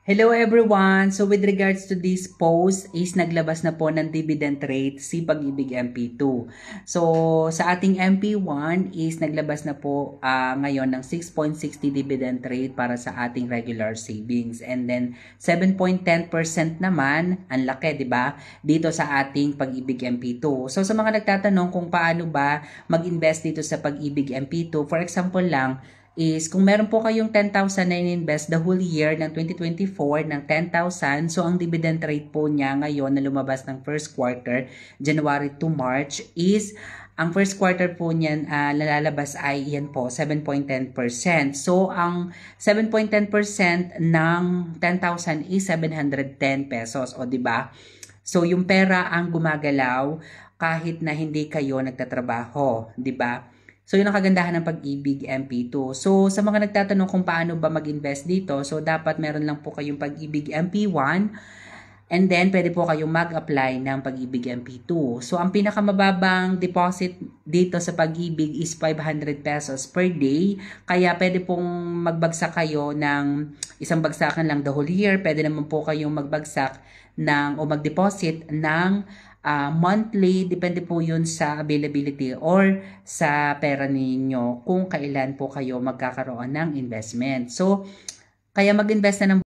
Hello everyone! So with regards to this post is naglabas na po ng dividend rate si Pag-ibig MP2. So sa ating MP1 is naglabas na po ngayon ng 6.60 dividend rate para sa ating regular savings. And then 7.10% naman, ang laki 'di ba? Dito sa ating Pag-ibig MP2. So sa mga nagtatanong kung paano ba mag-invest dito sa Pag-ibig MP2, for example lang, is kung meron po kayong 10,000 na in-invest the whole year ng 2024 ng 10,000, so ang dividend rate po niya ngayon na lumabas ng first quarter, January to March, is ang first quarter po niyan nalalabas ay yan po 7.10%. So ang 7.10% ng 10,000 is 710 pesos, o di ba? So yung pera ang gumagalaw kahit na hindi kayo nagtatrabaho, di ba? So, yun ang kagandahan ng Pag-ibig MP2. So, sa mga nagtatanong kung paano ba mag-invest dito, so dapat meron lang po kayong Pag-ibig MP1 and then pwede po kayong mag-apply ng Pag-ibig MP2. So, ang pinakamababang deposit dito sa Pag-ibig is 500 pesos per day. Kaya pwede pong magbagsak kayo ng isang bagsakan lang the whole year. Pwede naman po kayong magbagsak o mag-deposit ng monthly, depende po yun sa availability or sa pera ninyo kung kailan po kayo magkakaroon ng investment. So, kaya mag-invest na ng